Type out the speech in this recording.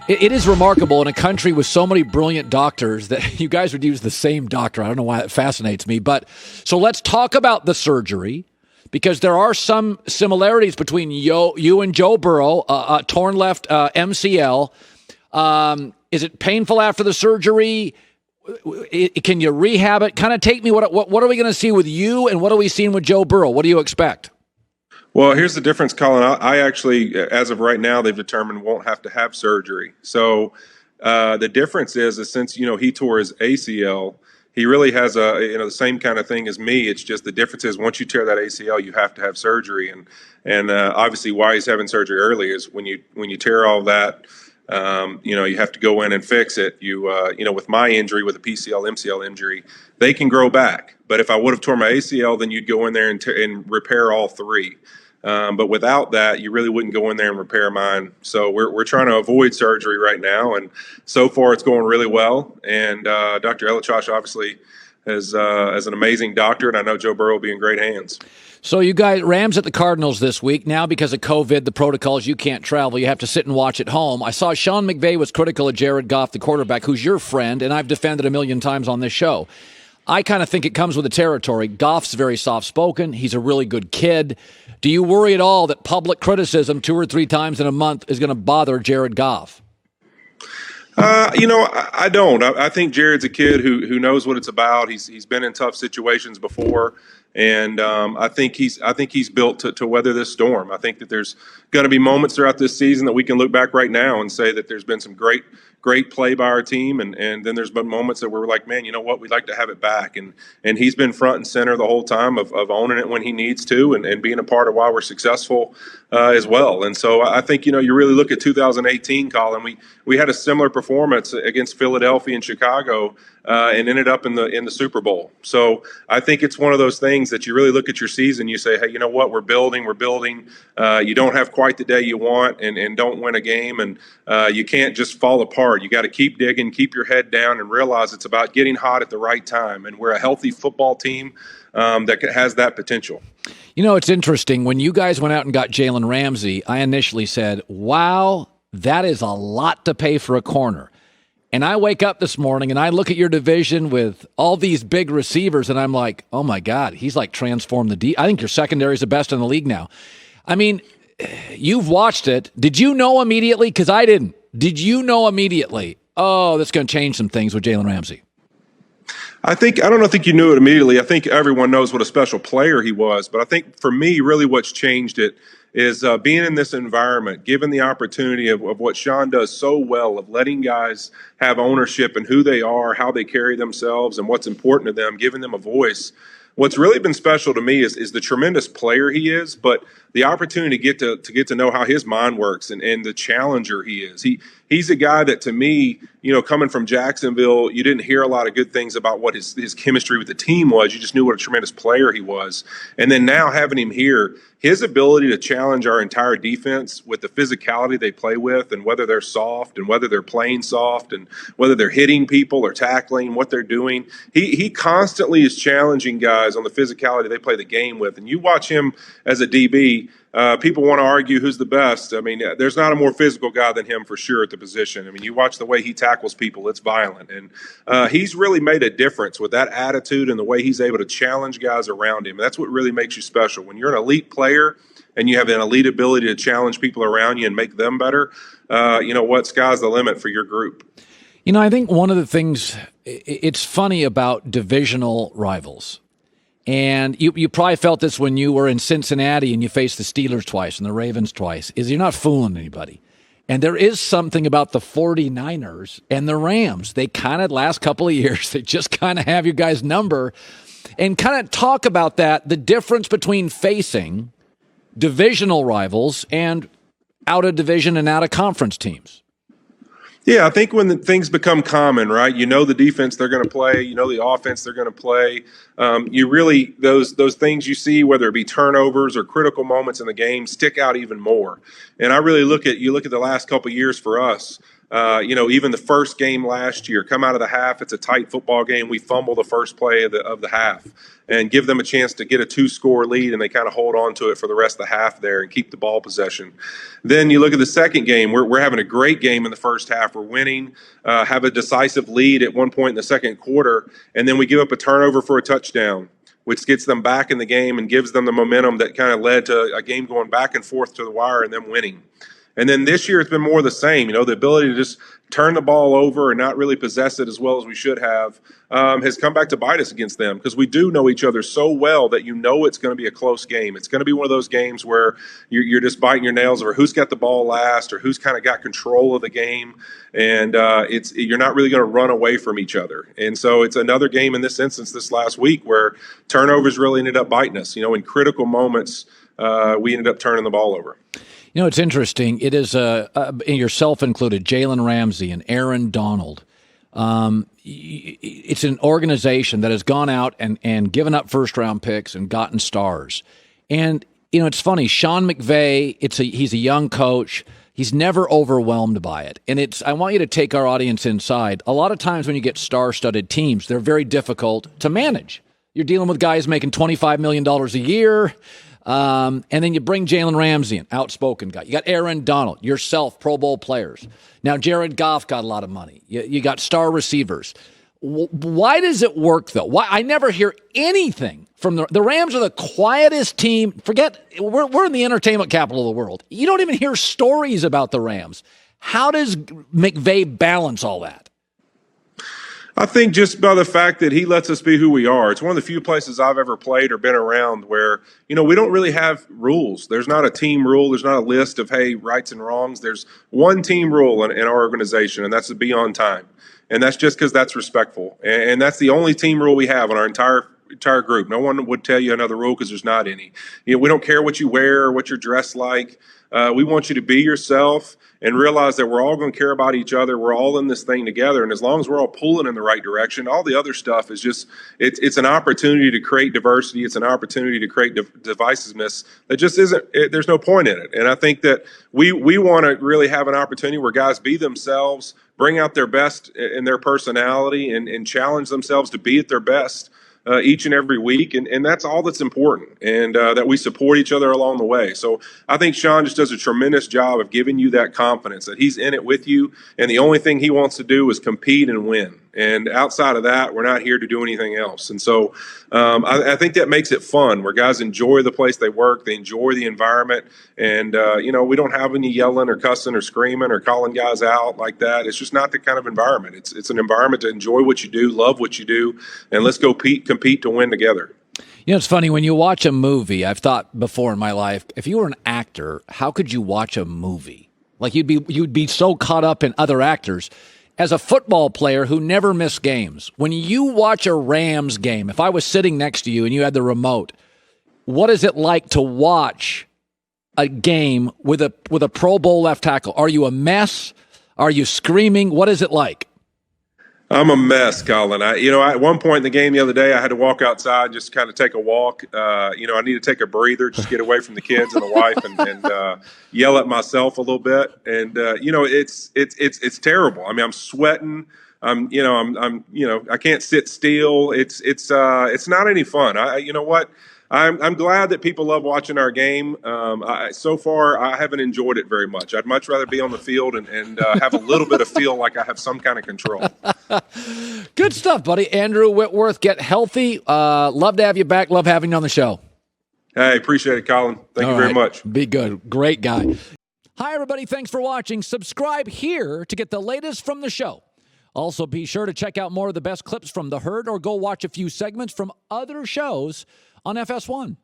It is remarkable in a country with so many brilliant doctors that you guys would use the same doctor. I don't know why it fascinates me. But so let's talk about the surgery, because there are some similarities between you and Joe Burrow, torn left MCL. Is it painful after the surgery? Can you rehab it? Kind of take me, what are we going to see with you, and what are we seeing with Joe Burrow? What do you expect? Well, here's the difference, Colin. I actually, as of right now, they've determined won't have to have surgery. So the difference is since, he tore his ACL, he really has the same kind of thing as me. It's just the difference is once you tear that ACL, you have to have surgery. And obviously why he's having surgery early is when you tear all that, you have to go in and fix it. With my injury, with a PCL, MCL injury, they can grow back. But if I would have torn my ACL, then you'd go in there and repair all three. But without that, you really wouldn't go in there and repair mine. So we're trying to avoid surgery right now, and so far it's going really well. And Dr. Elichosh obviously is an amazing doctor, and I know Joe Burrow will be in great hands. So you guys, Rams at the Cardinals this week. Now because of COVID, the protocols, you can't travel. You have to sit and watch at home. I saw Sean McVay was critical of Jared Goff, the quarterback, who's your friend, and I've defended a million times on this show. I kind of think it comes with the territory. Goff's very soft-spoken. He's a really good kid. Do you worry at all that public criticism 2 or 3 times in a month is going to bother Jared Goff? I don't. I think Jared's a kid who knows what it's about. He's been in tough situations before, and I think he's built to weather this storm. I think that there's going to be moments throughout this season that we can look back right now and say that there's been some great play by our team, and then there's been moments that we're like, man, you know what, we'd like to have it back, and he's been front and center the whole time of owning it when he needs to, and being a part of why we're successful as well. And so I think you really look at 2018, Colin. We had a similar performance against Philadelphia and Chicago, and ended up in the Super Bowl. So I think it's one of those things that you really look at your season, you say, hey, you know what, we're building. You don't have quite the day you want, and don't win a game, and you can't just fall apart. You got to keep digging, keep your head down, and realize it's about getting hot at the right time. And we're a healthy football team that has that potential. It's interesting. When you guys went out and got Jalen Ramsey, I initially said, wow, that is a lot to pay for a corner. And I wake up this morning and I look at your division with all these big receivers, and I'm like, oh my God, he's like transformed the I think your secondary is the best in the league now. I mean, you've watched it. Did you know immediately? Because I didn't. Did you know immediately, oh, that's going to change some things with Jalen Ramsey? I don't think you knew it immediately. I think everyone knows what a special player he was. But I think for me, really what's changed it is being in this environment, given the opportunity of what Sean does so well, of letting guys have ownership in who they are, how they carry themselves, and what's important to them, giving them a voice. What's really been special to me is the tremendous player he is, but the opportunity to get to know how his mind works and the challenger he is. He's a guy that, to me, coming from Jacksonville, you didn't hear a lot of good things about what his chemistry with the team was. You just knew what a tremendous player he was. And then now having him here, his ability to challenge our entire defense with the physicality they play with, and whether they're soft and whether they're playing soft and whether they're hitting people or tackling, what they're doing. He constantly is challenging guys on the physicality they play the game with. And you watch him as a DB, people want to argue who's the best. I mean, there's not a more physical guy than him for sure at the position. I mean, you watch the way he tackles people, it's violent. And he's really made a difference with that attitude and the way he's able to challenge guys around him. And that's what really makes you special. When you're an elite player and you have an elite ability to challenge people around you and make them better, sky's the limit for your group. I think one of the things, it's funny about divisional rivals. And you probably felt this when you were in Cincinnati and you faced the Steelers twice and the Ravens twice, is you're not fooling anybody. And there is something about the 49ers and the Rams. They kind of, last couple of years, they just kind of have your guys' number. And kind of talk about that, the difference between facing divisional rivals and out-of-division and out-of-conference teams. Yeah, I think when things become common, right? The defense they're going to play, the offense they're going to play. You really, those things you see, whether it be turnovers or critical moments in the game, stick out even more. And I really look at the last couple of years for us. Even the first game last year, come out of the half, it's a tight football game. We fumble the first play of the half and give them a chance to get a 2-score lead, and they kind of hold on to it for the rest of the half there and keep the ball possession. Then you look at the second game. We're having a great game in the first half. We're winning, have a decisive lead at one point in the second quarter, and then we give up a turnover for a touchdown, which gets them back in the game and gives them the momentum that kind of led to a game going back and forth to the wire and them winning. And then this year it's been more of the same. The ability to just turn the ball over and not really possess it as well as we should have has come back to bite us against them, because we do know each other so well that it's going to be a close game. It's going to be one of those games where you're just biting your nails over who's got the ball last or who's kind of got control of the game. And you're not really going to run away from each other. And so it's another game in this instance this last week where turnovers really ended up biting us. In critical moments, we ended up turning the ball over. It's interesting. It is yourself included, Jalen Ramsey and Aaron Donald. It's an organization that has gone out and given up first-round picks and gotten stars. And, it's funny. Sean McVay, he's a young coach. He's never overwhelmed by it. And I want you to take our audience inside. A lot of times when you get star-studded teams, they're very difficult to manage. You're dealing with guys making $25 million a year. And then you bring Jalen Ramsey in, outspoken guy. You got Aaron Donald, yourself, Pro Bowl players. Now, Jared Goff got a lot of money. You got star receivers. Why does it work, though? Why I never hear anything from the Rams are the quietest team. Forget, we're in the entertainment capital of the world. You don't even hear stories about the Rams. How does McVay balance all that? I think just by the fact that he lets us be who we are. It's one of the few places I've ever played or been around where, we don't really have rules. There's not a team rule. There's not a list of, hey, rights and wrongs. There's one team rule in our organization, and that's to be on time. And that's just because that's respectful. And that's the only team rule we have in our entire group. No one would tell you another rule because there's not any. We don't care what you wear or what you're dressed like. We want you to be yourself and realize that we're all going to care about each other. We're all in this thing together. And as long as we're all pulling in the right direction, all the other stuff is just, it's an opportunity to create diversity. It's an opportunity to create divisiveness that just there's no point in it. And I think that we want to really have an opportunity where guys be themselves, bring out their best in their personality and challenge themselves to be at their best each and every week, and that's all that's important, and that we support each other along the way. So I think Sean just does a tremendous job of giving you that confidence that he's in it with you, and the only thing he wants to do is compete and win. And outside of that, we're not here to do anything else. And so I think that makes it fun, where guys enjoy the place they work, they enjoy the environment, and we don't have any yelling or cussing or screaming or calling guys out like that. It's just not the kind of environment. It's an environment to enjoy what you do, love what you do, and let's go compete to win together. It's funny, when you watch a movie, I've thought before in my life, if you were an actor, how could you watch a movie? Like you'd be so caught up in other actors. As a football player who never missed games, when you watch a Rams game, if I was sitting next to you and you had the remote, what is it like to watch a game with a Pro Bowl left tackle? Are you a mess? Are you screaming? What is it like? I'm a mess, Colin. At one point in the game the other day, I had to walk outside, just kind of take a walk. I need to take a breather, just get away from the kids and the wife, and yell at myself a little bit. And it's terrible. I mean, I'm sweating. I can't sit still. It's not any fun. You know what? I'm glad that people love watching our game. So far, I haven't enjoyed it very much. I'd much rather be on the field and have a little bit of feel like I have some kind of control. Good stuff, buddy. Andrew Whitworth, get healthy. Love to have you back. Love having you on the show. Hey, appreciate it, Colin. Thank you very much. Be good. Great guy. Hi, everybody. Thanks for watching. Subscribe here to get the latest from the show. Also, be sure to check out more of the best clips from The Herd or go watch a few segments from other shows on FS1.